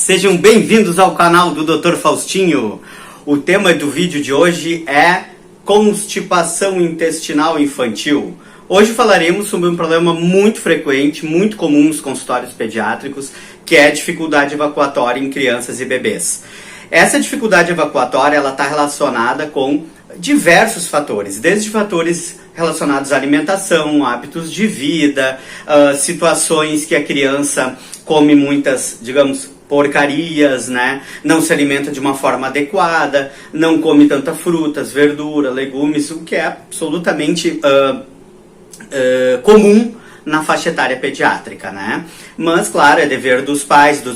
Sejam bem-vindos ao canal do Dr. Faustinho. O tema do vídeo de hoje é constipação intestinal infantil. Hoje falaremos sobre um problema muito frequente, muito comum nos consultórios pediátricos, que é a dificuldade evacuatória em crianças e bebês. Essa dificuldade evacuatória ela está relacionada com diversos fatores, desde fatores relacionados à alimentação, hábitos de vida, situações que a criança come muitas, digamos, porcarias, né? Não se alimenta de uma forma adequada, não come tanta frutas, verdura, legumes, o que é absolutamente comum na faixa etária pediátrica, né? Mas, claro, é dever dos pais, do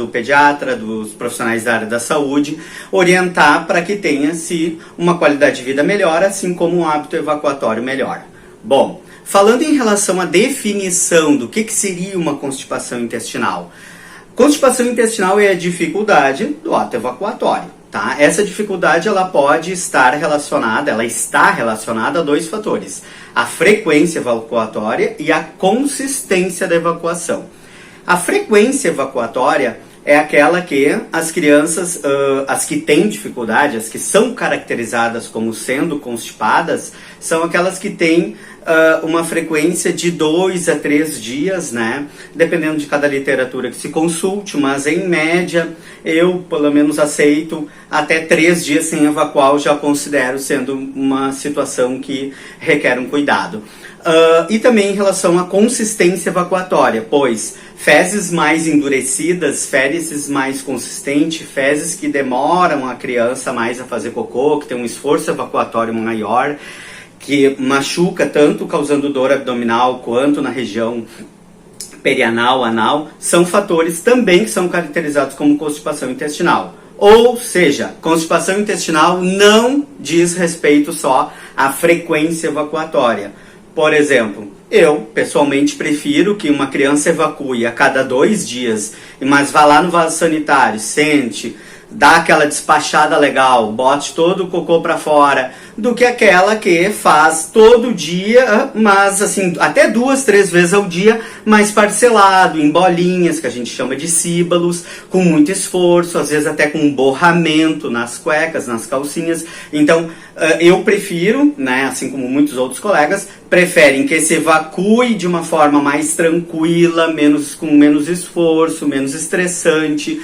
pediatra, dos profissionais da área da saúde, orientar para que tenha-se uma qualidade de vida melhor, assim como um hábito evacuatório melhor. Bom, falando em relação à definição do que seria uma constipação intestinal. Constipação intestinal é a dificuldade do ato evacuatório, tá? Essa dificuldade ela pode estar relacionada, ela está relacionada a dois fatores: a frequência evacuatória e a consistência da evacuação. A frequência evacuatória é aquela que as crianças, as que têm dificuldade, as que são caracterizadas como sendo constipadas, são aquelas que têm uma frequência de 2 a 3 dias, né? Dependendo de cada literatura que se consulte, mas em média eu pelo menos aceito até 3 dias sem evacuar, eu já considero sendo uma situação que requer um cuidado. E também em relação à consistência evacuatória, pois fezes mais endurecidas, fezes mais consistentes, fezes que demoram a criança mais a fazer cocô, que tem um esforço evacuatório maior, que machuca tanto causando dor abdominal quanto na região perianal, anal, são fatores também que são caracterizados como constipação intestinal. Ou seja, constipação intestinal não diz respeito só à frequência evacuatória. Por exemplo, eu pessoalmente prefiro que uma criança evacue a cada 2 dias, mas vá lá no vaso sanitário, sente, dá aquela despachada legal, bote todo o cocô para fora, do que aquela que faz todo dia, mas assim, até 2, 3 vezes ao dia, mas parcelado, em bolinhas, que a gente chama de síbalos, com muito esforço, às vezes até com um borramento nas cuecas, nas calcinhas. Então, eu prefiro, né, assim como muitos outros colegas, preferem que se evacue de uma forma mais tranquila, com menos esforço, menos estressante,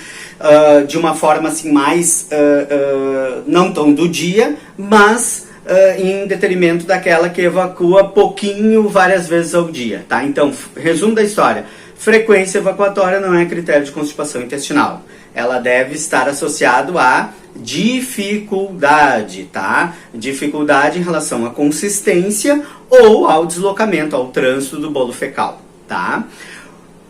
de uma forma assim mais, não tão do dia, mas em detrimento daquela que evacua pouquinho várias vezes ao dia, tá? Então, resumo da história: frequência evacuatória não é critério de constipação intestinal. Ela deve estar associado a dificuldade, tá? Dificuldade em relação à consistência ou ao deslocamento, ao trânsito do bolo fecal, tá?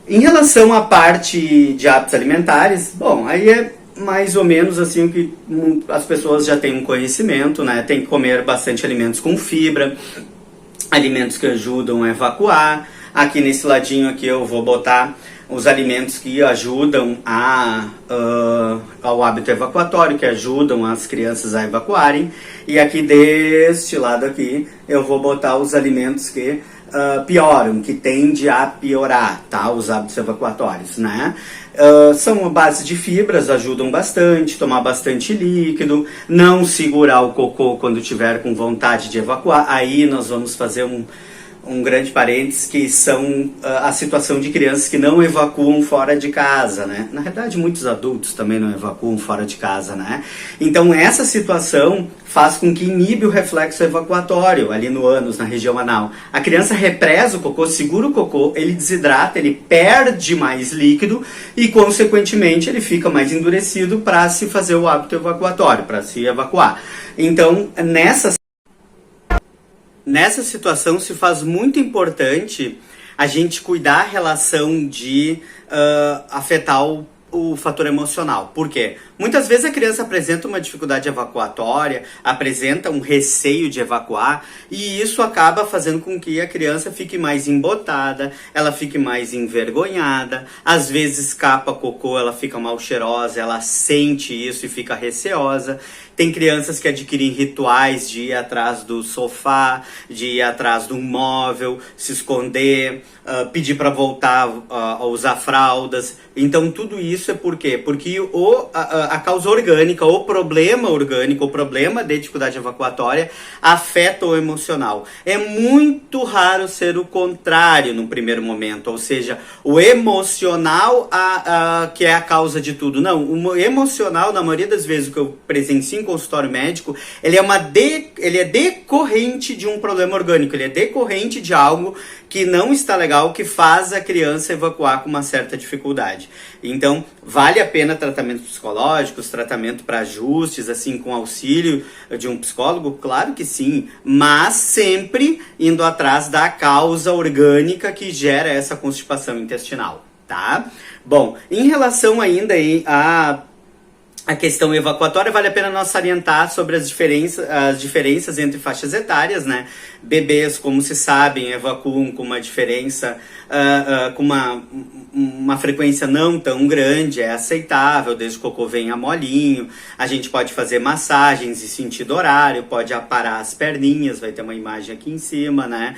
Em relação à parte de hábitos alimentares, bom, aí é mais ou menos assim o que as pessoas já têm um conhecimento, né? Tem que comer bastante alimentos com fibra, alimentos que ajudam a evacuar. Aqui nesse ladinho aqui eu vou botar os alimentos que ajudam ao hábito evacuatório, que ajudam as crianças a evacuarem. E aqui deste lado aqui eu vou botar os alimentos que pioram, que tende a piorar, tá? Os hábitos evacuatórios, né? São a base de fibras, ajudam bastante, tomar bastante líquido, não segurar o cocô quando tiver com vontade de evacuar. Aí nós vamos fazer um grande parênteses, que são a situação de crianças que não evacuam fora de casa, né? Na verdade, muitos adultos também não evacuam fora de casa, né? Então, essa situação faz com que inibe o reflexo evacuatório ali no ânus, na região anal. A criança represa o cocô, segura o cocô, ele desidrata, ele perde mais líquido e, consequentemente, ele fica mais endurecido para se fazer o hábito evacuatório, para se evacuar. Então, nessa situação se faz muito importante a gente cuidar a relação de afetar o fator emocional. Por quê? Muitas vezes a criança apresenta uma dificuldade evacuatória, apresenta um receio de evacuar, e isso acaba fazendo com que a criança fique mais embotada, ela fique mais envergonhada, às vezes escapa cocô, ela fica mal cheirosa, ela sente isso e fica receosa. Tem crianças que adquirem rituais de ir atrás do sofá, de ir atrás de um móvel, se esconder, pedir para voltar a usar fraldas. Então tudo isso é por quê? Porque a causa orgânica, o problema orgânico, o problema de dificuldade evacuatória afeta o emocional. É muito raro ser o contrário no primeiro momento, ou seja, o emocional que é a causa de tudo. Não, o emocional, na maioria das vezes, o que eu presencio em consultório médico, ele é decorrente de um problema orgânico, ele é decorrente de algo que não está legal, que faz a criança evacuar com uma certa dificuldade. Então, vale a pena tratamentos psicológicos, tratamento para ajustes, assim, com auxílio de um psicólogo? Claro que sim, mas sempre indo atrás da causa orgânica que gera essa constipação intestinal, tá? Bom, em relação ainda a questão evacuatória, vale a pena nós salientar sobre as diferenças entre faixas etárias, né? Bebês, como se sabem, evacuam com uma diferença, com uma frequência não tão grande, é aceitável, desde que o cocô venha molinho. A gente pode fazer massagens em sentido horário, pode aparar as perninhas, vai ter uma imagem aqui em cima, né?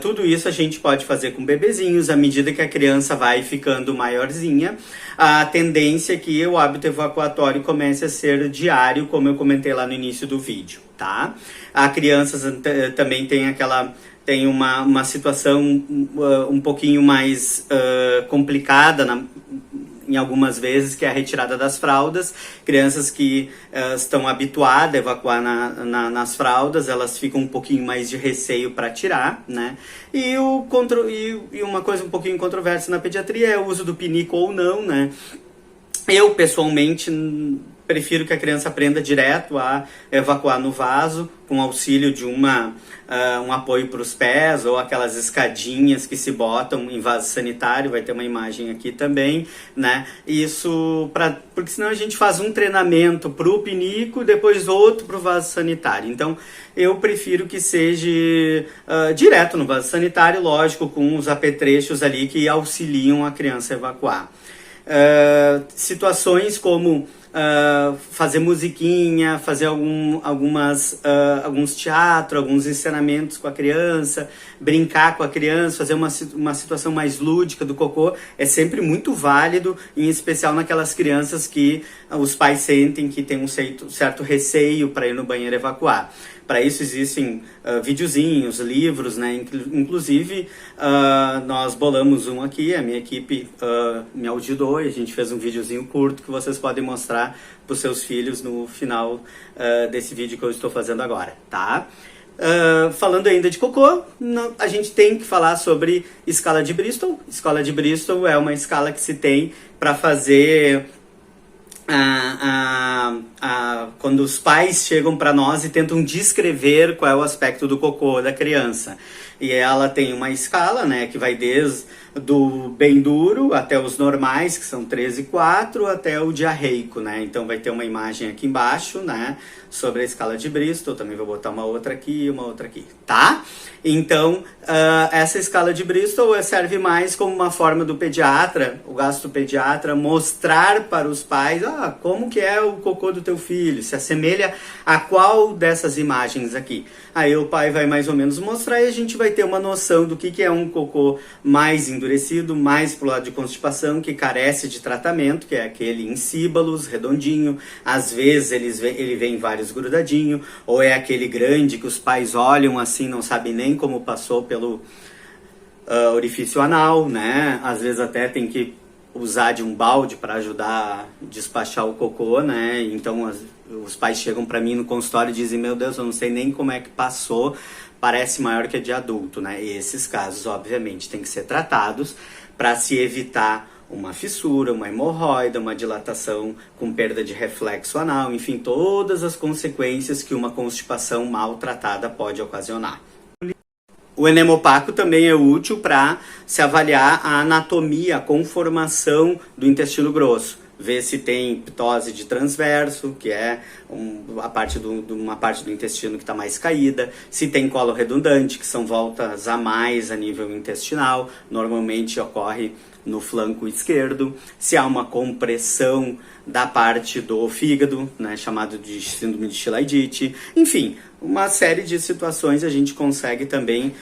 Tudo isso a gente pode fazer com bebezinhos, à medida que a criança vai ficando maiorzinha. A tendência é que o hábito evacuatório comece a ser diário, como eu comentei lá no início do vídeo, tá? A criança também tem uma situação um pouquinho mais complicada em algumas vezes, que é a retirada das fraldas. Crianças que estão habituadas a evacuar nas fraldas, elas ficam um pouquinho mais de receio para tirar, né? E uma coisa um pouquinho controversa na pediatria é o uso do pinico ou não, né? Eu, pessoalmente, prefiro que a criança aprenda direto a evacuar no vaso, com auxílio de um apoio para os pés, ou aquelas escadinhas que se botam em vaso sanitário, vai ter uma imagem aqui também, né? Isso, porque senão a gente faz um treinamento para o pinico, depois outro para o vaso sanitário. Então, eu prefiro que seja direto no vaso sanitário, lógico, com os apetrechos ali que auxiliam a criança a evacuar. Situações como fazer musiquinha, fazer alguns teatros, alguns encenamentos com a criança, brincar com a criança, fazer uma situação mais lúdica do cocô, é sempre muito válido, em especial naquelas crianças que os pais sentem que tem um certo receio para ir no banheiro evacuar. Para isso existem videozinhos, livros, né? Inclusive, nós bolamos um aqui, a minha equipe me ajudou e a gente fez um videozinho curto que vocês podem mostrar para os seus filhos no final desse vídeo que eu estou fazendo agora, tá? Falando ainda de cocô, a gente tem que falar sobre escala de Bristol. Escala de Bristol é uma escala que se tem para fazer quando os pais chegam para nós e tentam descrever qual é o aspecto do cocô da criança. E ela tem uma escala, né, que vai desde do bem duro até os normais, que são 13 e 4, até o diarreico, né? Então vai ter uma imagem aqui embaixo, né, sobre a escala de Bristol. Também vou botar uma outra aqui e uma outra aqui, tá? Então, essa escala de Bristol serve mais como uma forma do pediatra, o gastropediatra, mostrar para os pais como que é o cocô do teu filho, se assemelha a qual dessas imagens aqui. Aí o pai vai mais ou menos mostrar e a gente vai ter uma noção do que é um cocô mais endurecido, mais pro lado de constipação, que carece de tratamento, que é aquele em síbalos, redondinho, às vezes ele vem vários grudadinho, ou é aquele grande que os pais olham assim, não sabem nem como passou pelo orifício anal, né? Às vezes até tem que usar de um balde para ajudar a despachar o cocô, né? Então os pais chegam para mim no consultório e dizem: meu Deus, eu não sei nem como é que passou, parece maior que a de adulto, né? E esses casos, obviamente, têm que ser tratados para se evitar uma fissura, uma hemorroida, uma dilatação com perda de reflexo anal, enfim, todas as consequências que uma constipação mal tratada pode ocasionar. O enema opaco também é útil para se avaliar a anatomia, a conformação do intestino grosso. ver se tem ptose de transverso, que é uma parte do intestino que está mais caída, se tem colo redundante, que são voltas a mais a nível intestinal, normalmente ocorre no flanco esquerdo, se há uma compressão da parte do fígado, né, chamado de síndrome de Chilaidite, enfim, uma série de situações a gente consegue também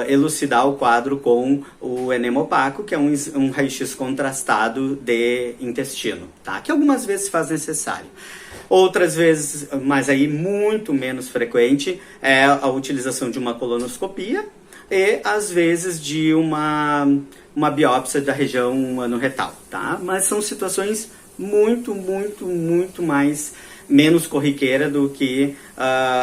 elucidar o quadro com o enema opaco, que é um raio-x contrastado de intestino, tá? Que algumas vezes se faz necessário. Outras vezes, mas aí muito menos frequente, é a utilização de uma colonoscopia e às vezes de uma biópsia da região anorretal, tá? Mas são situações muito mais menos corriqueira do que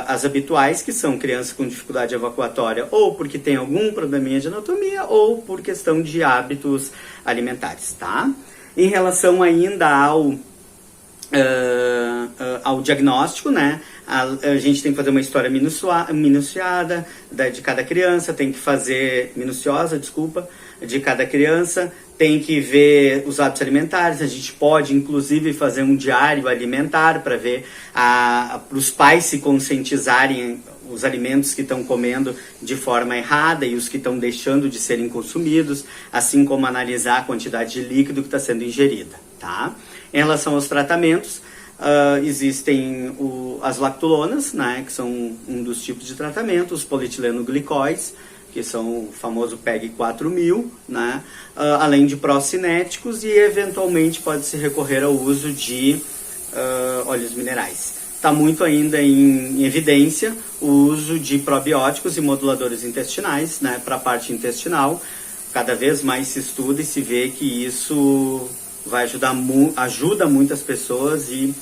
as habituais, que são crianças com dificuldade evacuatória ou porque tem algum probleminha de anatomia ou por questão de hábitos alimentares, tá? Em relação ainda ao diagnóstico, né? A gente tem que fazer uma história minuciada de cada criança, tem que fazer minuciosa, de cada criança, tem que ver os hábitos alimentares. A gente pode, inclusive, fazer um diário alimentar para ver para os pais se conscientizarem os alimentos que estão comendo de forma errada e os que estão deixando de serem consumidos, assim como analisar a quantidade de líquido que está sendo ingerida, tá? Em relação aos tratamentos, existem as lactulonas, né, que são um dos tipos de tratamento, os polietileno-glicóis, que são o famoso PEG 4000, né, além de procinéticos, e eventualmente pode-se recorrer ao uso de óleos minerais. Está muito ainda em evidência o uso de probióticos e moduladores intestinais, né, para a parte intestinal. Cada vez mais se estuda e se vê que isso vai ajuda muitas pessoas, e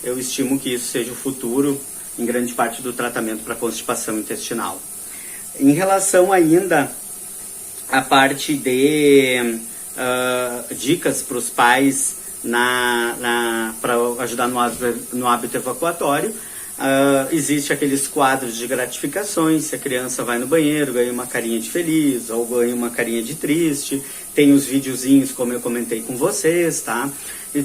eu estimo que isso seja o futuro em grande parte do tratamento para constipação intestinal. Em relação ainda à parte de dicas para os pais para ajudar no hábito evacuatório, existe aqueles quadros de gratificações, se a criança vai no banheiro, ganha uma carinha de feliz ou ganha uma carinha de triste, tem os videozinhos como eu comentei com vocês, tá?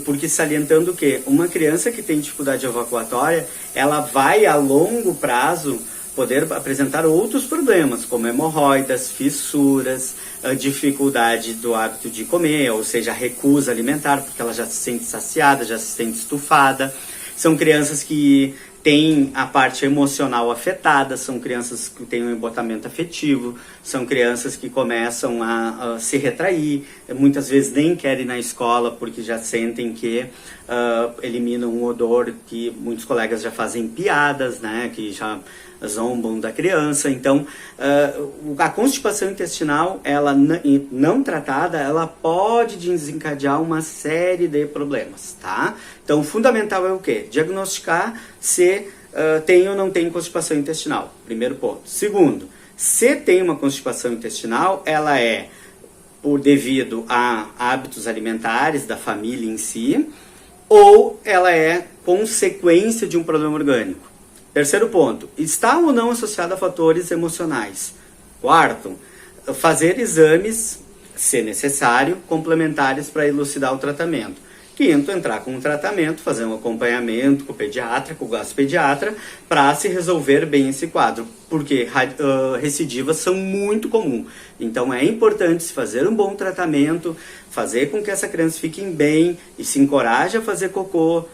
Porque salientando que uma criança que tem dificuldade evacuatória, ela vai a longo prazo poder apresentar outros problemas, como hemorroidas, fissuras, a dificuldade do hábito de comer, ou seja, a recusa alimentar, porque ela já se sente saciada, já se sente estufada. São crianças que têm a parte emocional afetada, são crianças que têm um embotamento afetivo, são crianças que começam a se retrair, muitas vezes nem querem ir na escola porque já sentem que eliminam um odor, que muitos colegas já fazem piadas, né, que já zombam da criança. Então, a constipação intestinal, ela não tratada, ela pode desencadear uma série de problemas, tá? Então, o fundamental é o quê? Diagnosticar se tem ou não tem constipação intestinal, primeiro ponto. Segundo, se tem uma constipação intestinal, ela é devido a hábitos alimentares da família em si, ou ela é consequência de um problema orgânico. Terceiro ponto, está ou não associado a fatores emocionais. Quarto, fazer exames, se necessário, complementares para elucidar o tratamento. Quinto, entrar com um tratamento, fazer um acompanhamento com o pediatra, com o gastropediatra, para se resolver bem esse quadro, porque recidivas são muito comuns. Então é importante se fazer um bom tratamento, fazer com que essa criança fique bem e se encoraje a fazer cocô,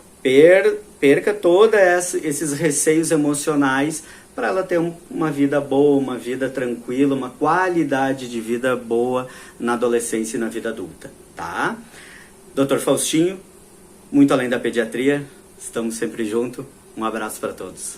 perca todos esses receios emocionais para ela ter uma vida boa, uma vida tranquila, uma qualidade de vida boa na adolescência e na vida adulta, tá? Dr. Faustinho, muito além da pediatria, estamos sempre juntos. Um abraço para todos.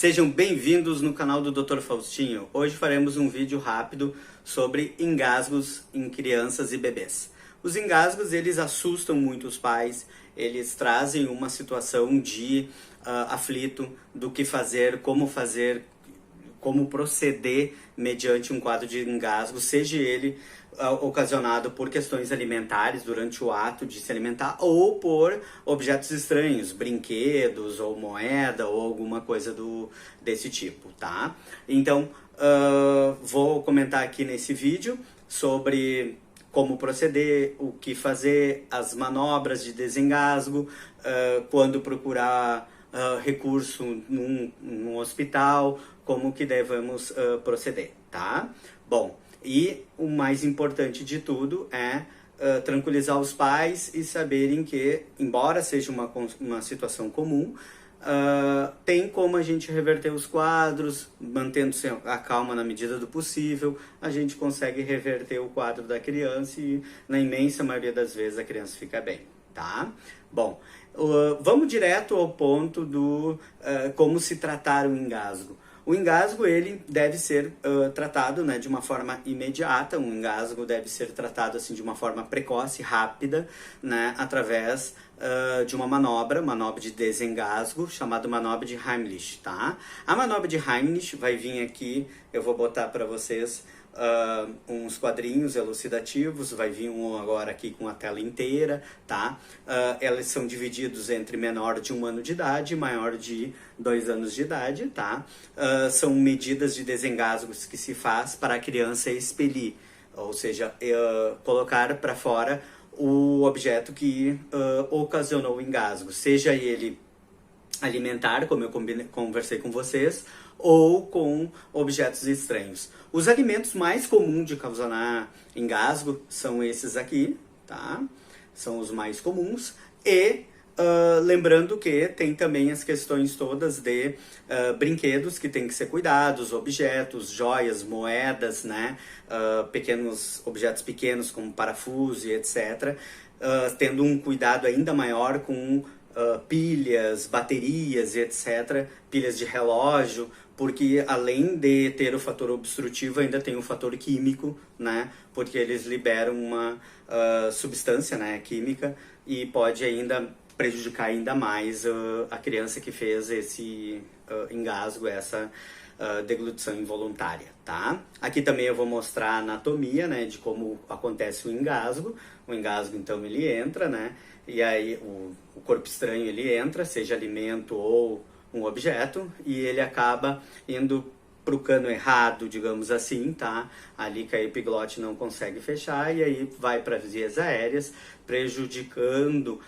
Sejam bem-vindos no canal do Dr. Faustinho. Hoje faremos um vídeo rápido sobre engasgos em crianças e bebês. Os engasgos, eles assustam muito os pais, eles trazem uma situação de aflito do que fazer, como proceder mediante um quadro de engasgo, seja ele ocasionado por questões alimentares durante o ato de se alimentar ou por objetos estranhos, brinquedos ou moeda ou alguma coisa desse tipo, tá? Então, vou comentar aqui nesse vídeo sobre como proceder, o que fazer, as manobras de desengasgo, quando procurar recurso num hospital, como que devemos proceder, tá? Bom, e o mais importante de tudo é tranquilizar os pais e saberem que, embora seja uma situação comum, tem como a gente reverter os quadros, mantendo-se a calma na medida do possível, a gente consegue reverter o quadro da criança e, na imensa maioria das vezes, a criança fica bem, tá? Bom, vamos direto ao ponto do como se tratar o engasgo. O engasgo, ele deve ser tratado, né, de uma forma imediata. Um engasgo deve ser tratado assim, de uma forma precoce, rápida, né, através de uma manobra de desengasgo, chamada manobra de Heimlich, tá? A manobra de Heimlich vai vir aqui, eu vou botar para vocês uns quadrinhos elucidativos, vai vir um agora aqui com a tela inteira, tá? Elas são divididos entre menor de 1 ano de idade e maior de 2 anos de idade, tá? São medidas de desengasgos que se faz para a criança expelir, ou seja, colocar para fora o objeto que ocasionou o engasgo, seja ele alimentar, como eu conversei com vocês, ou com objetos estranhos. Os alimentos mais comuns de causar engasgo são esses aqui, tá? São os mais comuns. E lembrando que tem também as questões todas de brinquedos que tem que ser cuidados, objetos, joias, moedas, né? Objetos pequenos como parafuso e etc. Tendo um cuidado ainda maior com pilhas, baterias e etc., pilhas de relógio, porque além de ter o fator obstrutivo, ainda tem o fator químico, né? Porque eles liberam uma substância, né, química, e pode ainda prejudicar ainda mais a criança que fez esse engasgo, essa deglutição involuntária, tá? Aqui também eu vou mostrar a anatomia, né, de como acontece o engasgo. O engasgo, então, ele entra, né, e aí o corpo estranho ele entra, seja alimento ou um objeto, e ele acaba indo para o cano errado, digamos assim, tá? Ali que a epiglote não consegue fechar, e aí vai para as vias aéreas, prejudicando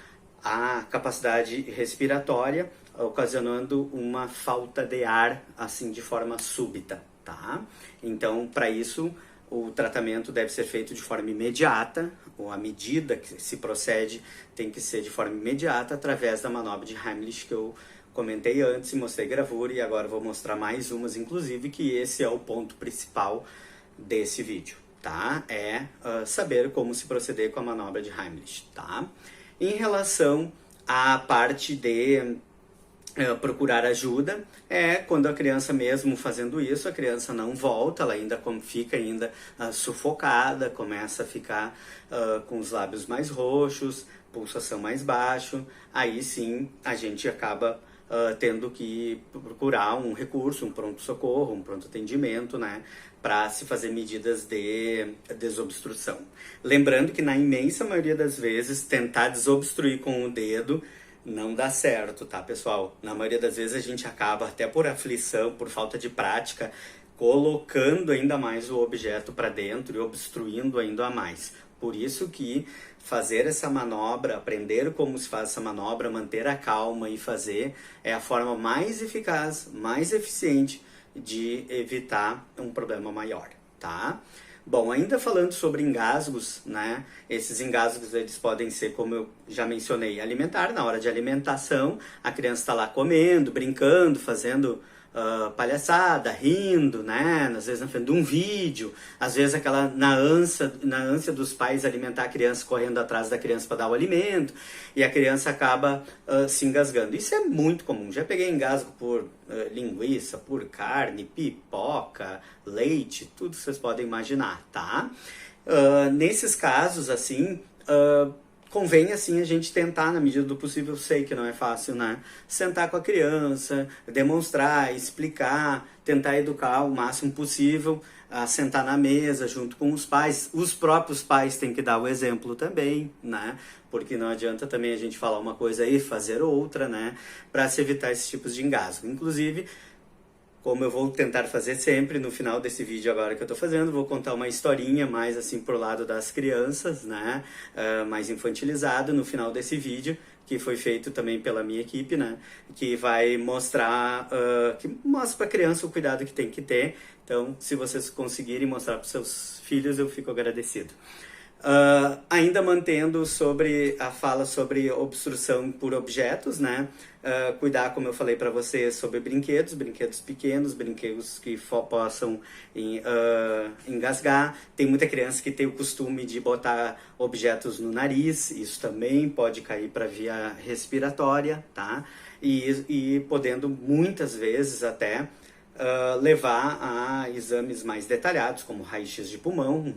a capacidade respiratória, ocasionando uma falta de ar, assim, de forma súbita, tá? Então, para isso, o tratamento deve ser feito de forma imediata, ou a medida que se procede tem que ser de forma imediata, através da manobra de Heimlich que eu comentei antes e mostrei gravura, e agora vou mostrar mais umas, inclusive, que esse é o ponto principal desse vídeo, tá? Saber como se proceder com a manobra de Heimlich, tá? Em relação à parte de procurar ajuda, quando a criança mesmo fazendo isso, a criança não volta, ela ainda fica sufocada, começa a ficar com os lábios mais roxos, pulsação mais baixo, aí sim a gente acaba tendo que procurar um recurso, um pronto-socorro, um pronto-atendimento, né, para se fazer medidas de desobstrução. Lembrando que na imensa maioria das vezes, tentar desobstruir com o dedo não dá certo, tá, pessoal? Na maioria das vezes a gente acaba, até por aflição, por falta de prática, colocando ainda mais o objeto para dentro e obstruindo ainda mais. Por isso que fazer essa manobra, aprender como se faz essa manobra, manter a calma e fazer é a forma mais eficaz, mais eficiente de evitar um problema maior, tá? Bom, ainda falando sobre engasgos, né? Esses engasgos eles podem ser, como eu já mencionei, alimentar. Na hora de alimentação, a criança está lá comendo, brincando, fazendo palhaçada, rindo, né? Às vezes na frente de um vídeo, às vezes aquela na ânsia dos pais alimentar a criança, correndo atrás da criança para dar o alimento, e a criança acaba se engasgando. Isso é muito comum. Já peguei engasgo por linguiça, por carne, pipoca, leite, tudo que vocês podem imaginar, tá? Nesses casos, assim, convém, assim, a gente tentar, na medida do possível, eu sei que não é fácil, né? Sentar com a criança, demonstrar, explicar, tentar educar o máximo possível, sentar na mesa junto com os pais. Os próprios pais têm que dar o exemplo também, né? Porque não adianta também a gente falar uma coisa e fazer outra, né? Para se evitar esses tipos de engasgo. Inclusive, como eu vou tentar fazer sempre, no final desse vídeo agora que eu tô fazendo, vou contar uma historinha mais assim pro lado das crianças, né? Mais infantilizado no final desse vídeo, que foi feito também pela minha equipe, né? Que vai mostrar, que mostra pra criança o cuidado que tem que ter. Então, se vocês conseguirem mostrar pros seus filhos, eu fico agradecido. Ainda mantendo sobre a fala sobre obstrução por objetos, né? Cuidar, como eu falei para vocês, sobre brinquedos pequenos, brinquedos que possam engasgar. Tem muita criança que tem o costume de botar objetos no nariz, isso também pode cair para a via respiratória, tá? E podendo muitas vezes até levar a exames mais detalhados, como raio-x de pulmão,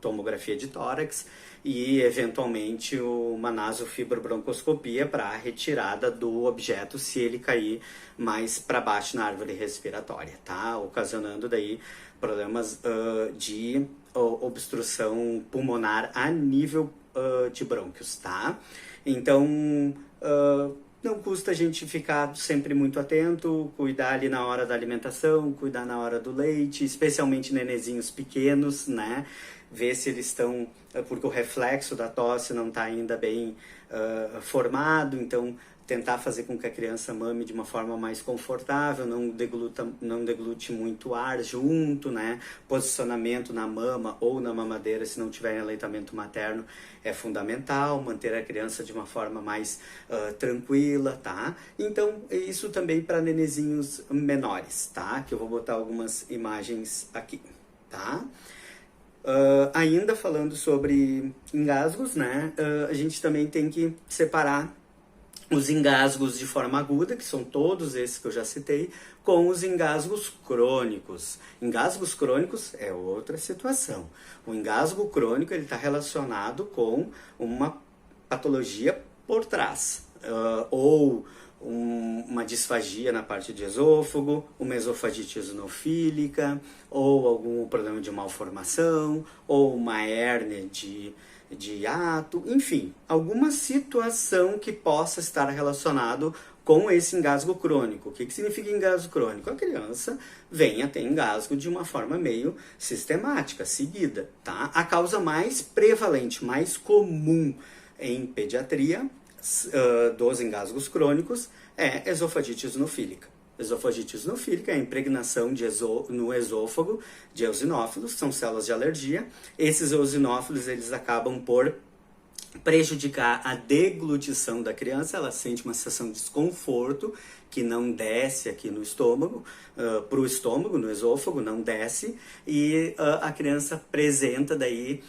tomografia de tórax e, eventualmente, uma nasofibrobroncoscopia para a retirada do objeto se ele cair mais para baixo na árvore respiratória, tá? Ocasionando daí problemas de obstrução pulmonar a nível de brônquios, tá? Então, não custa a gente ficar sempre muito atento, cuidar ali na hora da alimentação, cuidar na hora do leite, especialmente nenezinhos pequenos, né? Ver se eles estão, porque o reflexo da tosse não está ainda bem formado, então tentar fazer com que a criança mame de uma forma mais confortável, não deglute muito ar junto, né? Posicionamento na mama ou na mamadeira, se não tiver aleitamento materno, é fundamental, manter a criança de uma forma mais tranquila, tá? Então, isso também para nenezinhos menores, tá? Que eu vou botar algumas imagens aqui, tá? Ainda falando sobre engasgos, né? A gente também tem que separar os engasgos de forma aguda, que são todos esses que eu já citei, com os engasgos crônicos. Engasgos crônicos é outra situação. O engasgo crônico ele está relacionado com uma patologia por trás, ou uma disfagia na parte de esôfago, uma esofagite eosinofílica, ou algum problema de malformação, ou uma hérnia de hiato, enfim, alguma situação que possa estar relacionado com esse engasgo crônico. O que significa engasgo crônico? A criança vem a ter engasgo de uma forma meio sistemática, seguida, tá? A causa mais prevalente, mais comum em pediatria dos engasgos crônicos é esofagite eosinofílica. Esofagite eosinofílica é a impregnação no esôfago de eosinófilos, são células de alergia. Esses eosinófilos eles acabam por prejudicar a deglutição da criança, ela sente uma sensação de desconforto que não desce aqui no estômago, para o estômago, no esôfago, não desce, e a criança apresenta daí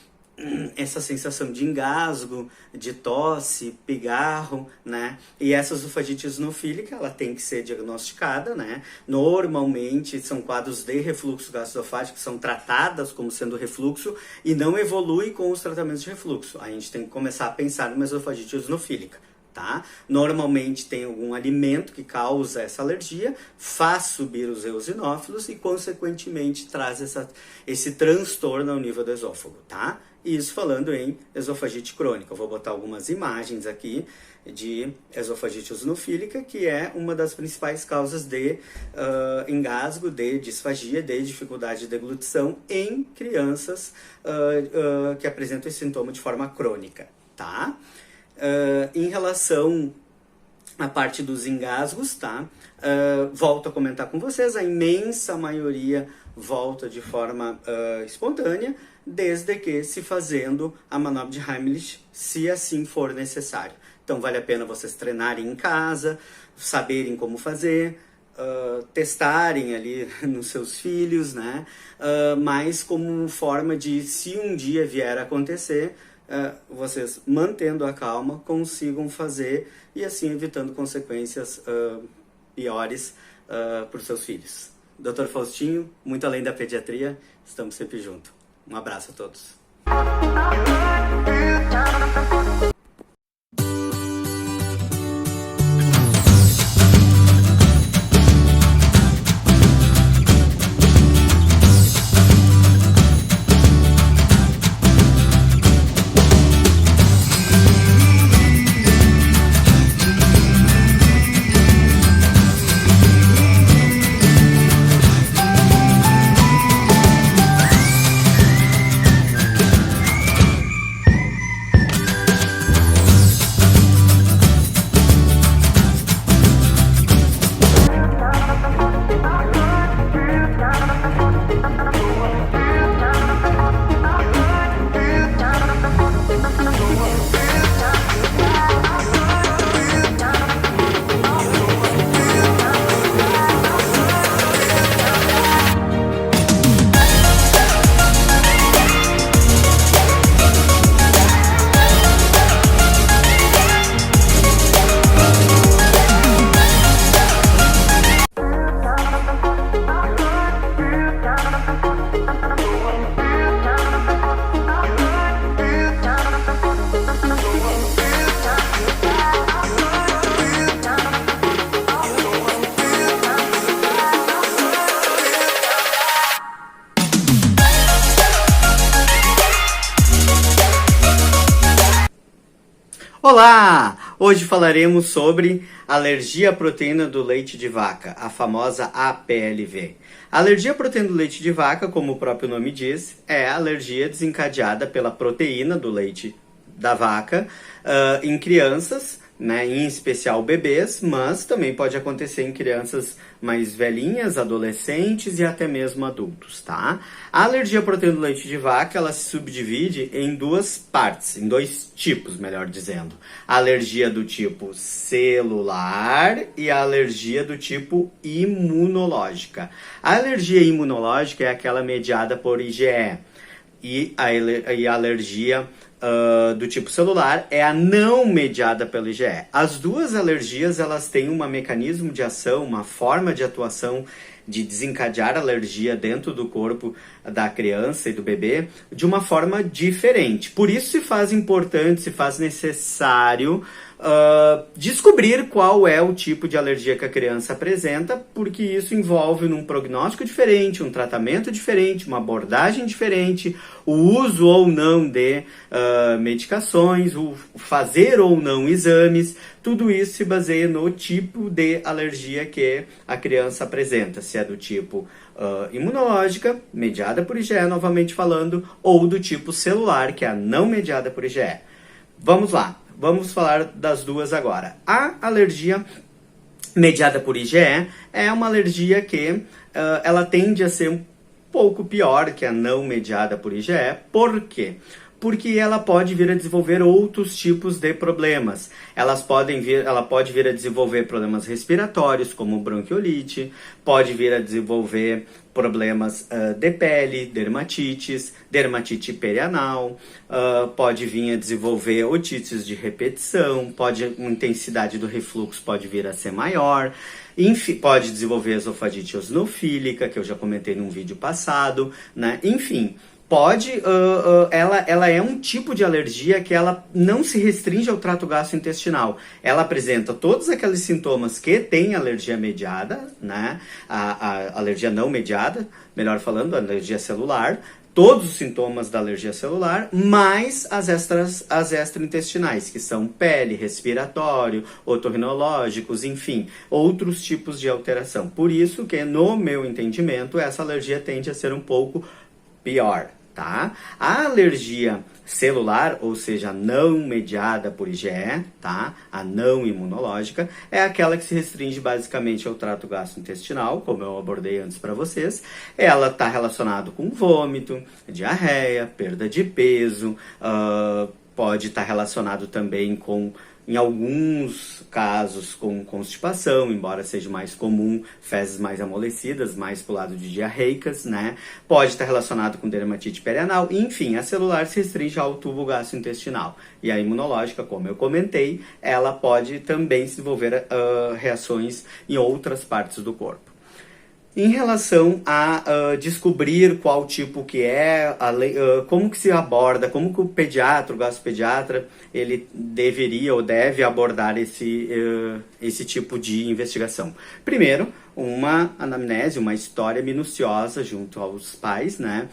essa sensação de engasgo, de tosse, pigarro, né? E essa esofagite eosinofílica, ela tem que ser diagnosticada, né? Normalmente são quadros de refluxo gastroesofágico que são tratadas como sendo refluxo e não evolui com os tratamentos de refluxo. A gente tem que começar a pensar numa esofagite eosinofílica. Tá? Normalmente tem algum alimento que causa essa alergia, faz subir os eosinófilos e, consequentemente, traz esse transtorno ao nível do esôfago. Tá? Isso falando em esofagite crônica. Eu vou botar algumas imagens aqui de esofagite eosinofílica, que é uma das principais causas de engasgo, de disfagia, de dificuldade de deglutição em crianças que apresentam esse sintoma de forma crônica. Tá? Em relação à parte dos engasgos, tá? Volto a comentar com vocês, a imensa maioria volta de forma espontânea, desde que se fazendo a manobra de Heimlich, se assim for necessário. Então vale a pena vocês treinarem em casa, saberem como fazer, testarem ali nos seus filhos, né? Mas como forma de, se um dia vier a acontecer, vocês mantendo a calma consigam fazer e assim evitando consequências piores para os seus filhos. Dr. Faustinho, muito além da pediatria, estamos sempre juntos. Um abraço a todos. Olá! Hoje falaremos sobre alergia à proteína do leite de vaca, a famosa APLV. A alergia à proteína do leite de vaca, como o próprio nome diz, é a alergia desencadeada pela proteína do leite da vaca em crianças, né, em especial bebês, mas também pode acontecer em crianças mais velhinhas, adolescentes e até mesmo adultos, tá? A alergia à proteína do leite de vaca, ela se subdivide em duas partes, em dois tipos, melhor dizendo. A alergia do tipo celular e a alergia do tipo imunológica. A alergia imunológica é aquela mediada por IgE e a alergia do tipo celular é a não mediada pelo IgE. As duas alergias, elas têm um mecanismo de ação, uma forma de atuação de desencadear alergia dentro do corpo da criança e do bebê de uma forma diferente. Por isso se faz importante, se faz necessário descobrir qual é o tipo de alergia que a criança apresenta, porque isso envolve um prognóstico diferente, um tratamento diferente, uma abordagem diferente, o uso ou não de medicações, o fazer ou não exames. Tudo isso se baseia no tipo de alergia que a criança apresenta, se é do tipo imunológica, mediada por IgE, novamente falando, ou do tipo celular, que é a não mediada por IgE. Vamos lá. Vamos falar das duas agora. A alergia mediada por IgE é uma alergia que ela tende a ser um pouco pior que a não mediada por IgE. Por quê? Porque ela pode vir a desenvolver outros tipos de problemas. Ela pode vir a desenvolver problemas respiratórios, como bronquiolite, pode vir a desenvolver problemas de pele, dermatites, dermatite perianal, pode vir a desenvolver otites de repetição, a intensidade do refluxo pode vir a ser maior, enfim, pode desenvolver esofagite eosinofílica, que eu já comentei num vídeo passado, né? Enfim, ela é um tipo de alergia que ela não se restringe ao trato gastrointestinal. Ela apresenta todos aqueles sintomas que tem alergia mediada, né? A alergia não mediada, melhor falando, a alergia celular, todos os sintomas da alergia celular, mais as extraintestinais, que são pele, respiratório, otorrinológicos, enfim, outros tipos de alteração. Por isso que, no meu entendimento, essa alergia tende a ser um pouco pior, tá? A alergia celular, ou seja, não mediada por IgE, tá? A não imunológica, é aquela que se restringe basicamente ao trato gastrointestinal, como eu abordei antes para vocês. Ela está relacionada com vômito, diarreia, perda de peso, pode estar relacionado também com em alguns casos com constipação, embora seja mais comum, fezes mais amolecidas, mais pro lado de diarreicas, né? Pode estar relacionado com dermatite perianal, enfim, a celular se restringe ao tubo gastrointestinal. E a imunológica, como eu comentei, ela pode também desenvolver reações em outras partes do corpo. Em relação a descobrir qual tipo que é, como que se aborda, como que o pediatra, o gastropediatra, ele deveria ou deve abordar esse tipo de investigação. Primeiro, uma anamnese, uma história minuciosa junto aos pais, né?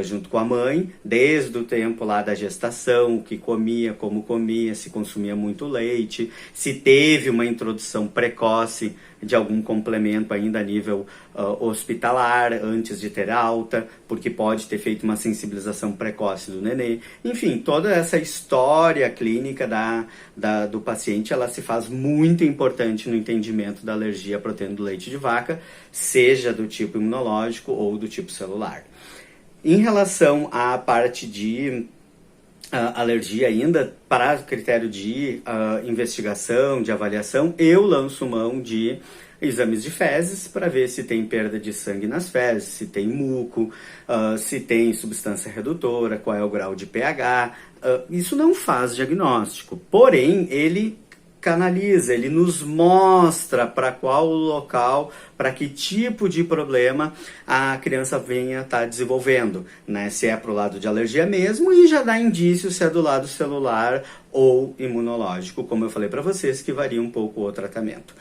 Junto com a mãe, desde o tempo lá da gestação, o que comia, como comia, se consumia muito leite, se teve uma introdução precoce de algum complemento ainda a nível hospitalar, antes de ter alta, porque pode ter feito uma sensibilização precoce do nenê. Enfim, toda essa história clínica do paciente, ela se faz muito importante no entendimento da alergia à proteína do leite de vaca, seja do tipo imunológico ou do tipo celular. Em relação à parte de alergia ainda, para critério de investigação, de avaliação, eu lanço mão de exames de fezes para ver se tem perda de sangue nas fezes, se tem muco, se tem substância redutora, qual é o grau de pH. Isso não faz diagnóstico, porém ele canaliza, ele nos mostra para qual local, para que tipo de problema a criança venha estar desenvolvendo, né? Se é para o lado de alergia mesmo, e já dá indício se é do lado celular ou imunológico, como eu falei para vocês, que varia um pouco o tratamento.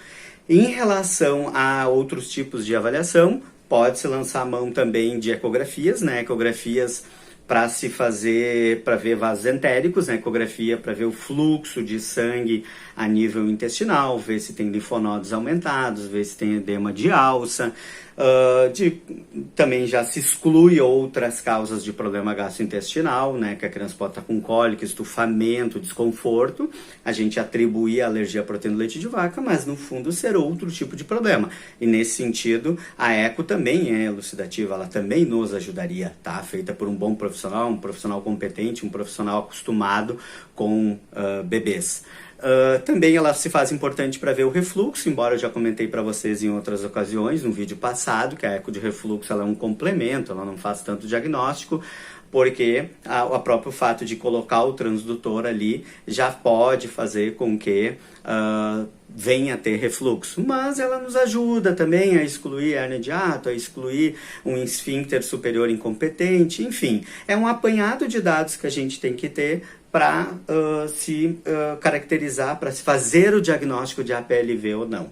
Em relação a outros tipos de avaliação, pode-se lançar a mão também de ecografias, né? Ecografias para se fazer, para ver vasos entéricos, né? Ecografia para ver o fluxo de sangue a nível intestinal, ver se tem linfonodos aumentados, ver se tem edema de alça. Também já se exclui outras causas de problema gastrointestinal, né? Que a criança pode estar com cólica, estufamento, desconforto. A gente atribui a alergia à proteína do leite de vaca, mas no fundo ser outro tipo de problema. E nesse sentido, a eco também é elucidativa, ela também nos ajudaria, tá? Feita por um bom profissional, um profissional competente, um profissional acostumado com bebês. Também ela se faz importante para ver o refluxo, embora eu já comentei para vocês em outras ocasiões, no vídeo passado, que a eco de refluxo ela é um complemento, ela não faz tanto diagnóstico, porque o próprio fato de colocar o transdutor ali já pode fazer com que venha a ter refluxo, mas ela nos ajuda também a excluir a hernia de hiato, a excluir um esfíncter superior incompetente, enfim, é um apanhado de dados que a gente tem que ter para se caracterizar, para se fazer o diagnóstico de APLV ou não.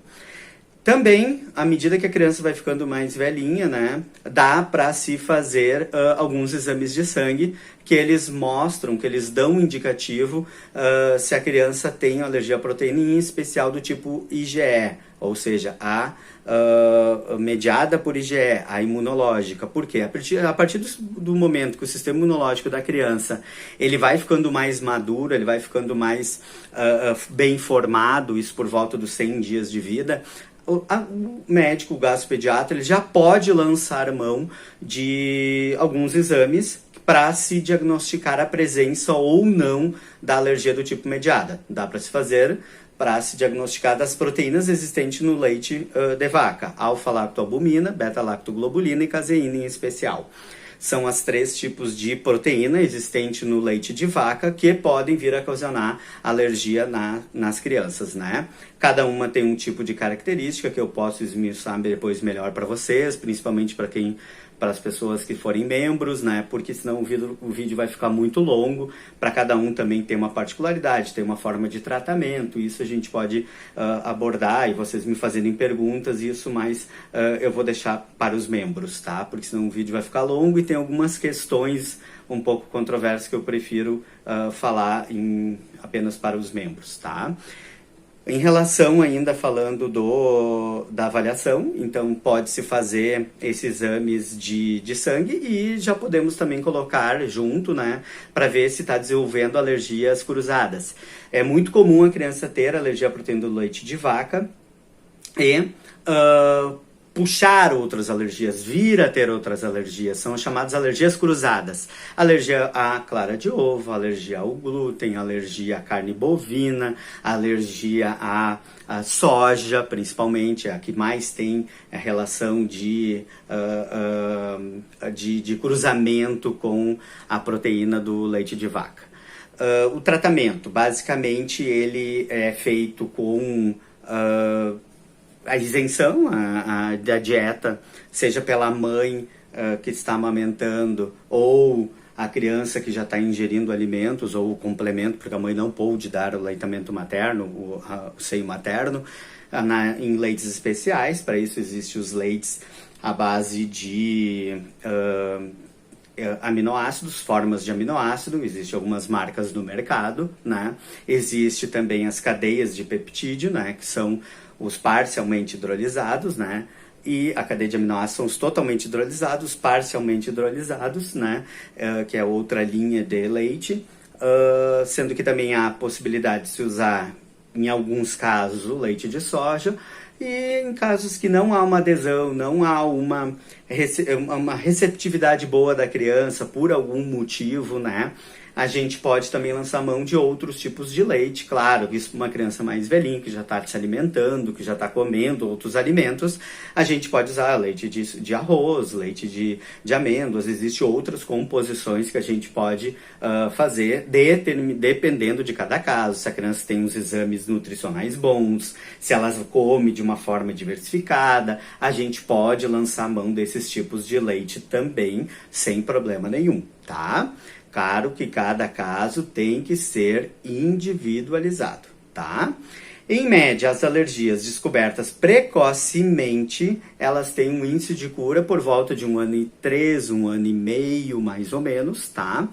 Também, à medida que a criança vai ficando mais velhinha, né, dá para se fazer alguns exames de sangue que eles mostram, que eles dão um indicativo se a criança tem alergia à proteína, em especial do tipo IgE, ou seja, mediada por IgE, a imunológica. Por quê? A partir do momento que o sistema imunológico da criança ele vai ficando mais maduro, ele vai ficando mais bem formado, isso por volta dos 100 dias de vida, o médico, o gastropediatra, ele já pode lançar mão de alguns exames para se diagnosticar a presença ou não da alergia do tipo mediada. Dá para se fazer para se diagnosticar das proteínas existentes no leite de vaca, alfa-lactoalbumina, beta-lactoglobulina e caseína em especial. São as 3 tipos de proteína existente no leite de vaca que podem vir a ocasionar alergia nas crianças, né? Cada uma tem um tipo de característica que eu posso esmiuçar depois melhor para vocês, principalmente para as pessoas que forem membros, né? Porque senão o vídeo vai ficar muito longo. Para cada um também tem uma particularidade, tem uma forma de tratamento. Isso a gente pode abordar e vocês me fazerem perguntas, isso mais eu vou deixar para os membros, tá? Porque senão o vídeo vai ficar longo e tem algumas questões um pouco controversas que eu prefiro falar apenas para os membros, tá? Em relação ainda falando da avaliação, então pode-se fazer esses exames de sangue e já podemos também colocar junto, né, para ver se está desenvolvendo alergias cruzadas. É muito comum a criança ter alergia à proteína do leite de vaca e puxar outras alergias, vir a ter outras alergias, são as chamadas alergias cruzadas. Alergia à clara de ovo, alergia ao glúten, alergia à carne bovina, alergia à soja, principalmente, a que mais tem a relação de cruzamento com a proteína do leite de vaca. O tratamento, basicamente, ele é feito com a isenção da dieta, seja pela mãe que está amamentando ou a criança que já está ingerindo alimentos ou o complemento, porque a mãe não pôde dar o leitamento materno, o seio materno, em leites especiais. Para isso existem os leites à base de aminoácidos, formas de aminoácido, existem algumas marcas no mercado, né? Existe também as cadeias de peptídeo, né? Que são os parcialmente hidrolisados, né? E a cadeia de aminoácidos são os totalmente hidrolisados, parcialmente hidrolisados, né? Que é outra linha de leite, sendo que também há a possibilidade de se usar, em alguns casos, o leite de soja, e em casos que não há uma adesão, não há uma receptividade boa da criança por algum motivo, né? A gente pode também lançar mão de outros tipos de leite, claro, isso para uma criança mais velhinha, que já está se alimentando, que já está comendo outros alimentos, a gente pode usar leite de arroz, leite de amêndoas, existem outras composições que a gente pode fazer, dependendo de cada caso, se a criança tem uns exames nutricionais bons, se ela come de uma forma diversificada, a gente pode lançar mão desses tipos de leite também, sem problema nenhum, tá? Claro que cada caso tem que ser individualizado, tá? Em média, as alergias descobertas precocemente, elas têm um índice de cura por volta de 1 ano e 3, 1 ano e meio, mais ou menos, tá?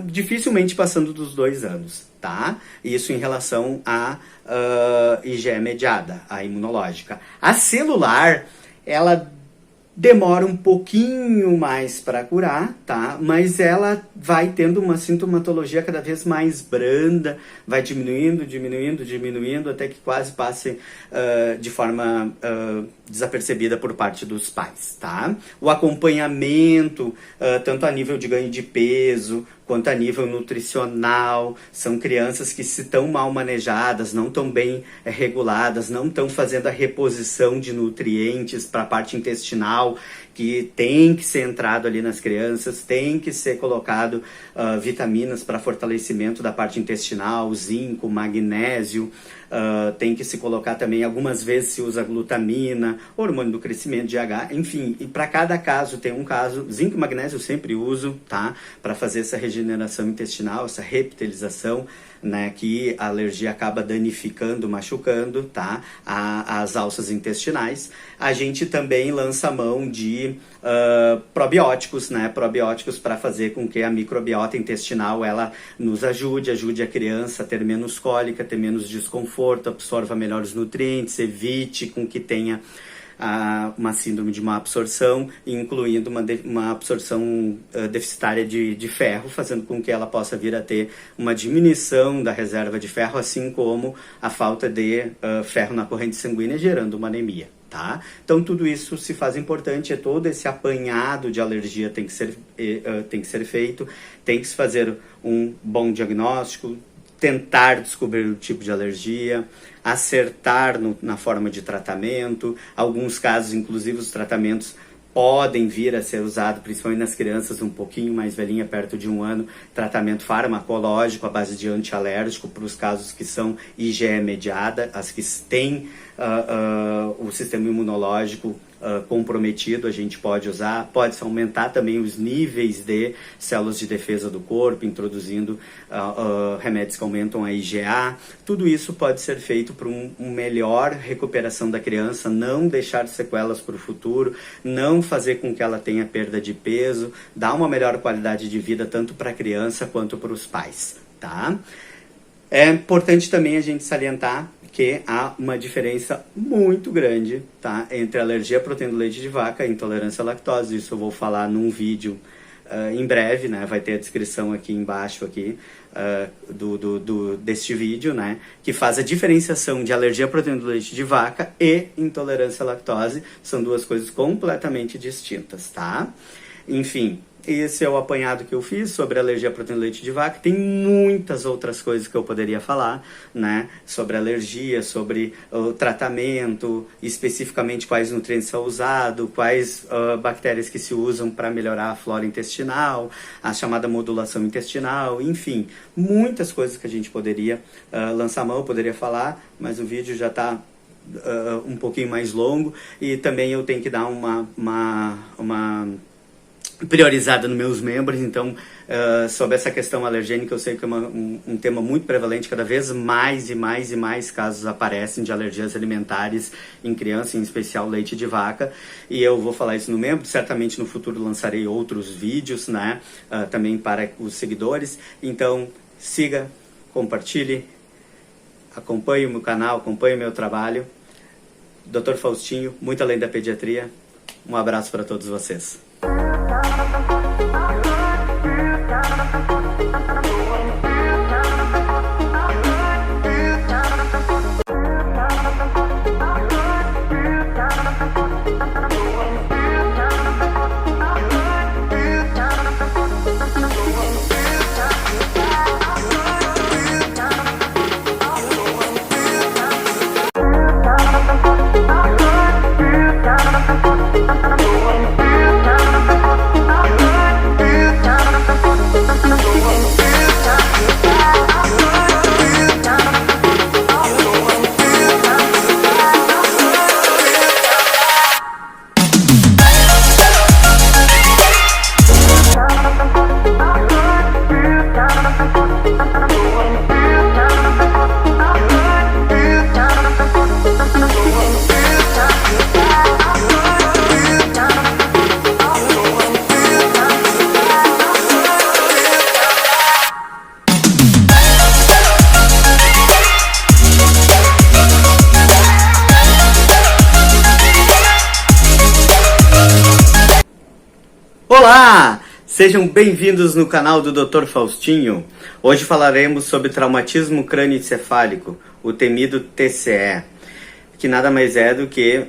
Dificilmente passando dos 2 anos, tá? Isso em relação à IgE mediada, a imunológica. A celular, ela demora um pouquinho mais para curar, tá? Mas ela vai tendo uma sintomatologia cada vez mais branda, vai diminuindo, até que quase passe de forma desapercebida por parte dos pais, tá? O acompanhamento, tanto a nível de ganho de peso, quanto a nível nutricional, são crianças que, se estão mal manejadas, não estão bem reguladas, não estão fazendo a reposição de nutrientes para a parte intestinal, que tem que ser entrado ali nas crianças, tem que ser colocado vitaminas para fortalecimento da parte intestinal, zinco, magnésio, tem que se colocar também, algumas vezes se usa glutamina, hormônio do crescimento, GH, enfim, e para cada caso tem um caso. Zinco e magnésio eu sempre uso, tá? Para fazer essa regeneração intestinal, essa repitelização, né, que a alergia acaba danificando, machucando, tá? As alças intestinais. A gente também lança mão de probióticos, né? Probióticos para fazer com que a microbiota intestinal ela nos ajude a criança a ter menos cólica, ter menos desconforto, absorva melhor os nutrientes, evite com que tenha uma síndrome de má absorção, incluindo uma absorção deficitária de ferro, fazendo com que ela possa vir a ter uma diminuição da reserva de ferro, assim como a falta de ferro na corrente sanguínea, gerando uma anemia. Tá? Então tudo isso se faz importante, todo esse apanhado de alergia tem que ser feito, tem que se fazer um bom diagnóstico, tentar descobrir o tipo de alergia, acertar na forma de tratamento. Alguns casos, inclusive, os tratamentos podem vir a ser usados, principalmente nas crianças um pouquinho mais velhinha, perto de 1 ano, tratamento farmacológico à base de antialérgico para os casos que são IgE mediada, as que têm o sistema imunológico comprometido, a gente pode usar. Pode-se aumentar também os níveis de células de defesa do corpo, introduzindo remédios que aumentam a IgA. Tudo isso pode ser feito para uma melhor recuperação da criança, não deixar sequelas para o futuro, não fazer com que ela tenha perda de peso, dar uma melhor qualidade de vida tanto para a criança quanto para os pais, tá? É importante também a gente salientar que há uma diferença muito grande, tá, entre a alergia à proteína do leite de vaca e a intolerância à lactose. Isso eu vou falar num vídeo em breve, né, vai ter a descrição aqui embaixo aqui, deste vídeo, né, que faz a diferenciação de alergia à proteína do leite de vaca e intolerância à lactose. São duas coisas completamente distintas, tá? Enfim, esse é o apanhado que eu fiz sobre alergia à proteína do leite de vaca. Tem muitas outras coisas que eu poderia falar, né? Sobre alergia, sobre o tratamento, especificamente quais nutrientes são usados, quais bactérias que se usam para melhorar a flora intestinal, a chamada modulação intestinal, enfim, muitas coisas que a gente poderia lançar mão, poderia falar, mas o vídeo já está um pouquinho mais longo e também eu tenho que dar uma priorizada nos meus membros. Então, sobre essa questão alergênica, eu sei que é um tema muito prevalente, cada vez mais e mais casos aparecem de alergias alimentares em criança, em especial leite de vaca, e eu vou falar isso no membro. Certamente no futuro lançarei outros vídeos, né, também para os seguidores. Então, siga, compartilhe, acompanhe o meu canal, acompanhe o meu trabalho. Dr. Faustinho, muito além da pediatria. Um abraço para todos vocês. Olá! Sejam bem-vindos no canal do Dr. Faustinho. Hoje falaremos sobre traumatismo crânioencefálico, o temido TCE, que nada mais é do que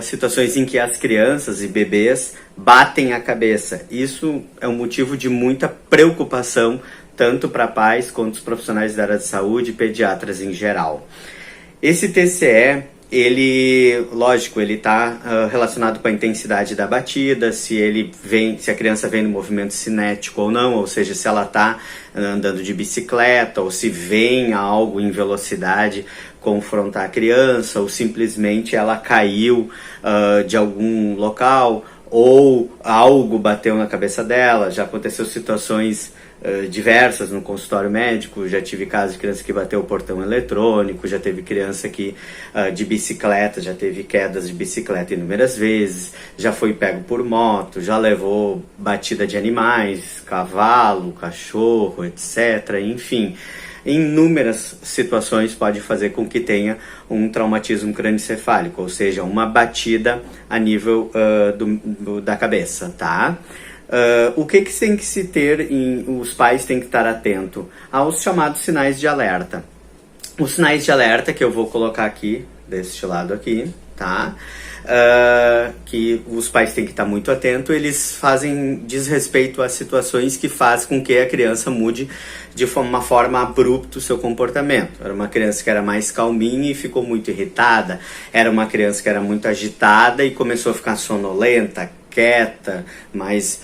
situações em que as crianças e bebês batem a cabeça. Isso é um motivo de muita preocupação, tanto para pais quanto os profissionais da área de saúde e pediatras em geral. Esse TCE, ele, lógico, ele está relacionado com a intensidade da batida, se a criança vem no movimento cinético ou não, ou seja, se ela está andando de bicicleta, ou se vem algo em velocidade confrontar a criança, ou simplesmente ela caiu de algum local, ou algo bateu na cabeça dela. Já aconteceu situações diversas no consultório médico. Já tive casos de criança que bateu o portão eletrônico, já teve criança que de bicicleta, já teve quedas de bicicleta inúmeras vezes, já foi pego por moto, já levou batida de animais, cavalo, cachorro, etc. Enfim, inúmeras situações pode fazer com que tenha um traumatismo crânioencefálico, ou seja, uma batida a nível da cabeça, tá? O que tem que se ter, os pais têm que estar atentos aos chamados sinais de alerta. Os sinais de alerta que eu vou colocar aqui, deste lado aqui, tá? Que os pais têm que estar muito atentos. Eles diz respeito a situações que fazem com que a criança mude de uma forma abrupta o seu comportamento. Era uma criança que era mais calminha e ficou muito irritada. Era uma criança que era muito agitada e começou a ficar sonolenta, quieta, mais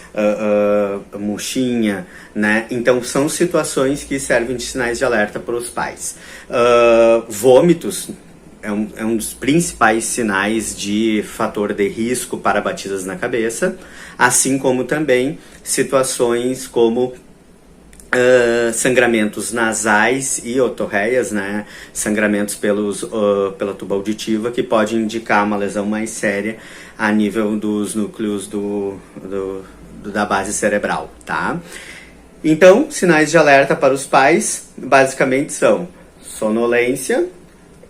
murchinha, né? Então são situações que servem de sinais de alerta para os pais. Vômitos é um dos principais sinais de fator de risco para batidas na cabeça, assim como também situações como sangramentos nasais e otorreias, né? Sangramentos pela tuba auditiva, que pode indicar uma lesão mais séria a nível dos núcleos da base cerebral, tá? Então, sinais de alerta para os pais basicamente são sonolência,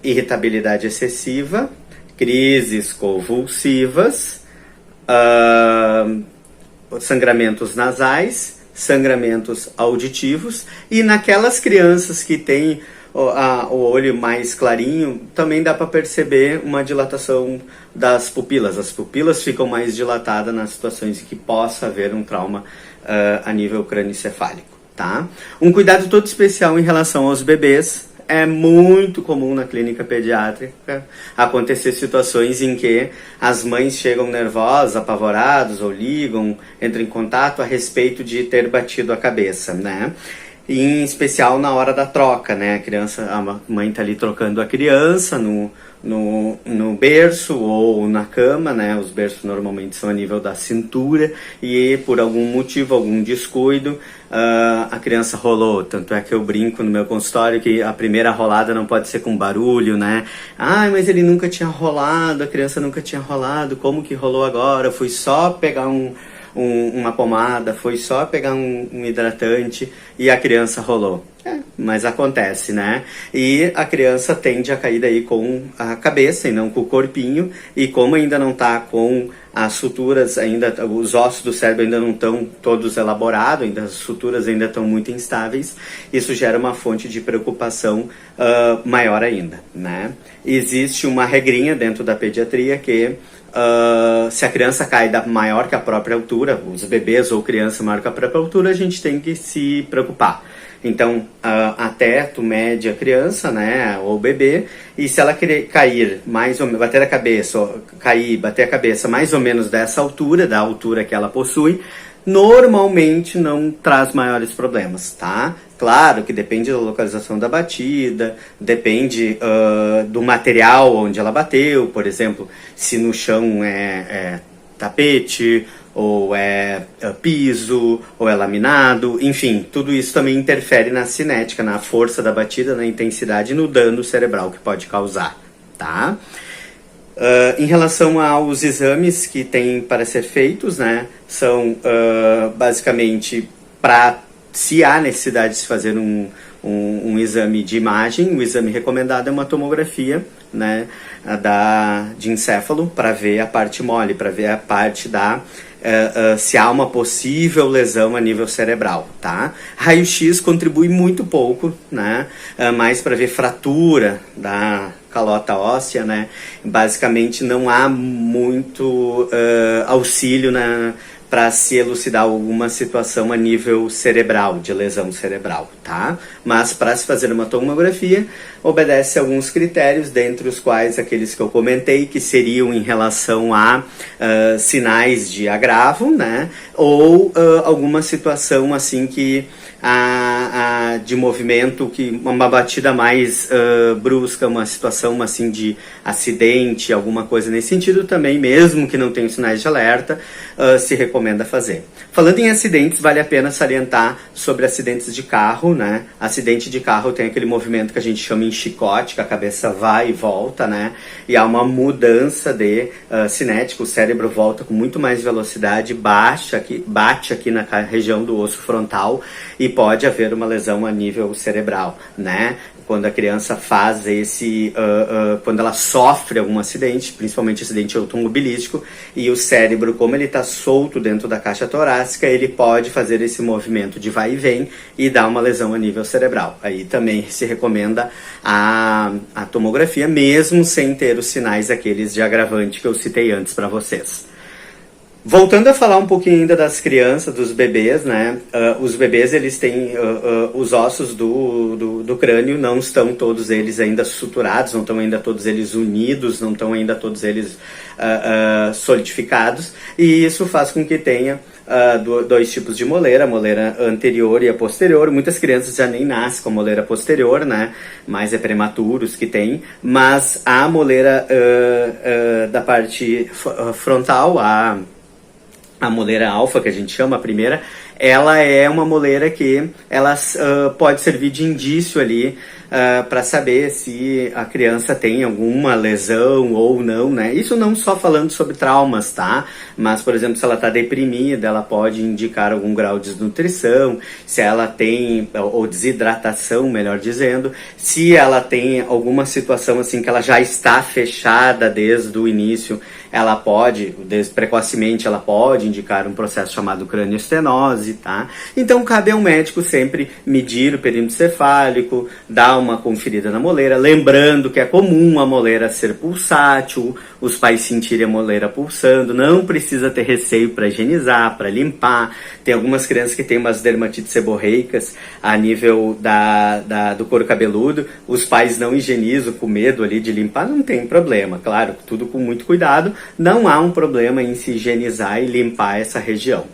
irritabilidade excessiva, crises convulsivas, sangramentos nasais, sangramentos auditivos, e naquelas crianças que têm o olho mais clarinho, também dá para perceber uma dilatação das pupilas. As pupilas ficam mais dilatadas nas situações em que possa haver um trauma a nível crânioencefálico, tá? Um cuidado todo especial em relação aos bebês. É muito comum na clínica pediátrica acontecer situações em que as mães chegam nervosas, apavoradas ou ligam, entram em contato a respeito de ter batido a cabeça, né? Em especial na hora da troca, né? A mãe tá ali trocando a criança no berço ou na cama, né? Os berços normalmente são a nível da cintura e por algum motivo, algum descuido, a criança rolou. Tanto é que eu brinco no meu consultório que a primeira rolada não pode ser com barulho, né? Ah, mas ele nunca tinha rolado, a criança nunca tinha rolado, como que rolou agora? Fui só pegar uma pomada, foi só pegar um hidratante e a criança rolou. Mas acontece, né? E a criança tende a cair daí com a cabeça e não com o corpinho, e como ainda não está com as suturas, ainda os ossos do cérebro ainda não estão todos elaborados, ainda as suturas ainda estão muito instáveis, isso gera uma fonte de preocupação maior ainda, né? Existe uma regrinha dentro da pediatria que se a criança cai maior que a própria altura, os bebês ou criança maior que a própria altura, a gente tem que se preocupar. Então, até tu mede a criança, né, ou o bebê, e se ela cair mais ou menos, bater a cabeça, ou bater a cabeça mais ou menos dessa altura, da altura que ela possui, normalmente não traz maiores problemas, tá? Claro que depende da localização da batida, depende do material onde ela bateu, por exemplo, se no chão é tapete, ou é piso, ou é laminado, enfim, tudo isso também interfere na cinética, na força da batida, na intensidade e no dano cerebral que pode causar, tá? Em relação aos exames que tem para ser feitos, né, são basicamente para, se há necessidade de se fazer um exame de imagem, o exame recomendado é uma tomografia, né, de encéfalo, para ver a parte mole, para ver a parte se há uma possível lesão a nível cerebral, tá? Raio-X contribui muito pouco, né? Mais para ver fratura da calota óssea, né? Basicamente não há muito auxílio para se elucidar alguma situação a nível cerebral, de lesão cerebral, tá? Mas para se fazer uma tomografia, obedece a alguns critérios, dentre os quais aqueles que eu comentei, que seriam em relação a sinais de agravo, né? Ou alguma situação assim que de movimento, que uma batida mais brusca, uma situação assim de acidente, alguma coisa nesse sentido também, mesmo que não tenha sinais de alerta, se recomenda fazer. Falando em acidentes, vale a pena salientar sobre acidentes de carro, né? Acidente de carro tem aquele movimento que a gente chama em chicote, que a cabeça vai e volta, né? E há uma mudança de cinética, o cérebro volta com muito mais velocidade, bate aqui na região do osso frontal e pode haver uma lesão a nível cerebral, né? Quando a criança faz quando ela sofre algum acidente, principalmente acidente automobilístico, e o cérebro, como ele está solto dentro da caixa torácica, ele pode fazer esse movimento de vai e vem e dar uma lesão a nível cerebral. Aí também se recomenda a tomografia, mesmo sem ter os sinais aqueles de agravante que eu citei antes para vocês. Voltando a falar um pouquinho ainda das crianças, dos bebês, né? Os bebês, eles têm os ossos do crânio, não estão todos eles ainda suturados, não estão ainda todos eles unidos, não estão ainda todos eles solidificados, e isso faz com que tenha dois tipos de moleira, a moleira anterior e a posterior. Muitas crianças já nem nascem com a moleira posterior, né? Mas é prematuros que tem, mas a moleira da parte frontal, a moleira alfa, que a gente chama, a primeira, ela é uma moleira que ela pode servir de indício ali para saber se a criança tem alguma lesão ou não, né? Isso não só falando sobre traumas, tá? Mas, por exemplo, se ela está deprimida, ela pode indicar algum grau de desnutrição, se ela tem, ou desidratação, melhor dizendo, se ela tem alguma situação assim que ela já está fechada desde o início ela pode, precocemente, ela pode indicar um processo chamado cranioestenose, tá? Então, cabe ao médico sempre medir o perímetro cefálico, dar uma conferida na moleira, lembrando que é comum a moleira ser pulsátil, os pais sentirem a moleira pulsando, não precisa ter receio para higienizar, para limpar. Tem algumas crianças que têm umas dermatites seborreicas a nível do couro cabeludo, os pais não higienizam com medo ali de limpar, não tem problema, claro, tudo com muito cuidado, não há um problema em se higienizar e limpar essa região.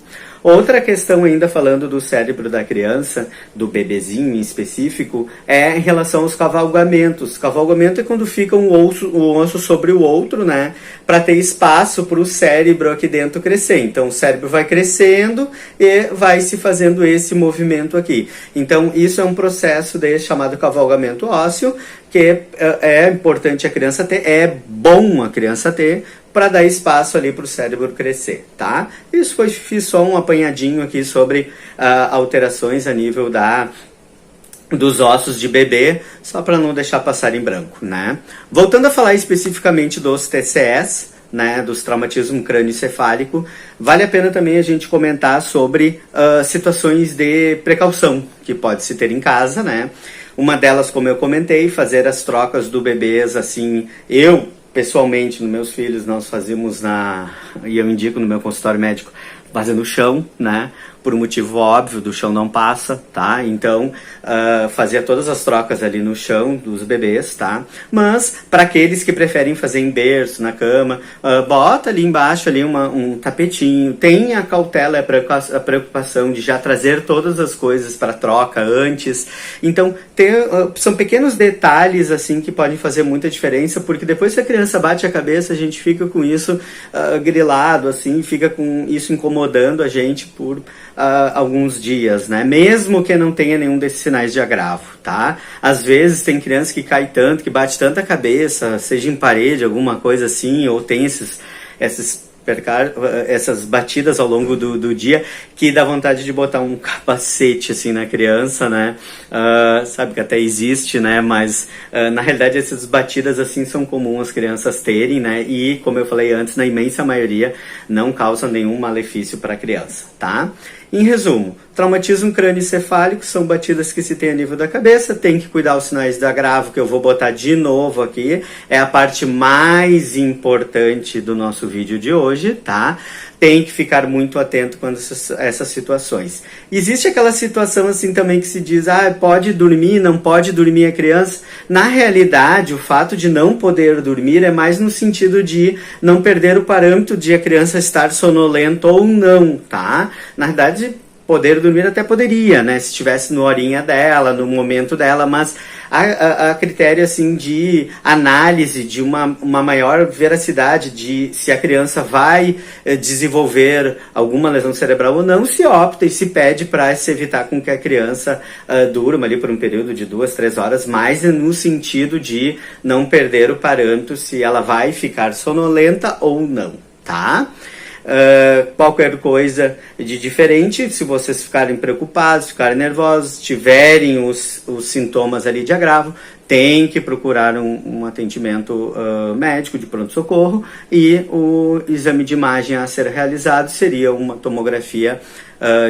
Outra questão ainda falando do cérebro da criança, do bebezinho em específico, é em relação aos cavalgamentos. Cavalgamento é quando fica um osso sobre o outro, né? Para ter espaço para o cérebro aqui dentro crescer. Então o cérebro vai crescendo e vai se fazendo esse movimento aqui. Então isso é um processo chamado cavalgamento ósseo, que é importante a criança ter, é bom a criança ter, para dar espaço ali para o cérebro crescer, tá? Fiz só um apanhadinho aqui sobre alterações a nível dos ossos de bebê, só para não deixar passar em branco, né? Voltando a falar especificamente dos TCS, né, dos traumatismo crânioencefálico, vale a pena também a gente comentar sobre situações de precaução que pode se ter em casa, né? Uma delas, como eu comentei, fazer as trocas do bebês, assim, pessoalmente, nos meus filhos, nós fazíamos e eu indico no meu consultório médico, fazendo o chão, né? Por um motivo óbvio, do chão não passa, tá? Então, fazia todas as trocas ali no chão dos bebês, tá? Mas, para aqueles que preferem fazer em berço, na cama, bota ali embaixo ali um tapetinho, tenha a cautela e a preocupação de já trazer todas as coisas para troca antes. Então, são pequenos detalhes, assim, que podem fazer muita diferença, porque depois que a criança bate a cabeça, a gente fica com isso grilado, assim, fica com isso incomodando a gente por alguns dias, né? Mesmo que não tenha nenhum desses sinais de agravo, tá? Às vezes tem criança que cai tanto, que bate tanta a cabeça, seja em parede, alguma coisa assim, ou tem essas batidas ao longo do dia, que dá vontade de botar um capacete assim na criança, né? Sabe que até existe, né? Mas na realidade essas batidas assim são comuns as crianças terem, né? E como eu falei antes, na imensa maioria não causam nenhum malefício para a criança, tá? Em resumo, traumatismo crânioencefálico são batidas que se tem a nível da cabeça, tem que cuidar os sinais de agravo, que eu vou botar de novo aqui, é a parte mais importante do nosso vídeo de hoje, tá? Tem que ficar muito atento quando essas situações. Existe aquela situação assim também que se diz, pode dormir, não pode dormir a criança. Na realidade, o fato de não poder dormir é mais no sentido de não perder o parâmetro de a criança estar sonolenta ou não, tá? Na verdade, poder dormir até poderia, né? Se estivesse no horinha dela, no momento dela, mas a critério assim de análise, de uma maior veracidade de se a criança vai desenvolver alguma lesão cerebral ou não, se opta e se pede para se evitar com que a criança durma ali por um período de 2, 3 horas, mais no sentido de não perder o parâmetro se ela vai ficar sonolenta ou não, tá? Qualquer coisa de diferente, se vocês ficarem preocupados, ficarem nervosos, tiverem os sintomas ali de agravo, tem que procurar um atendimento médico de pronto-socorro, e o exame de imagem a ser realizado seria uma tomografia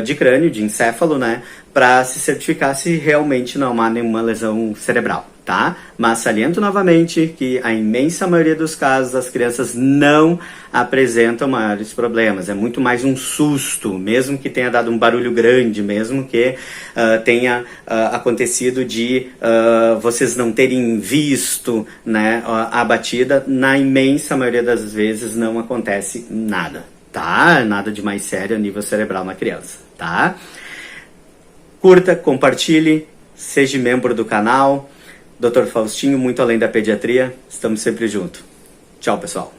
de crânio, de encéfalo, né, para se certificar se realmente não há nenhuma lesão cerebral, tá? Mas saliento novamente que a imensa maioria dos casos as crianças não apresentam maiores problemas, é muito mais um susto, mesmo que tenha dado um barulho grande, mesmo que tenha acontecido de vocês não terem visto, né, a batida, na imensa maioria das vezes não acontece nada, tá? Nada de mais sério a nível cerebral na criança, tá? Curta, compartilhe, seja membro do canal. Dr. Faustinho, muito além da pediatria, estamos sempre juntos. Tchau, pessoal.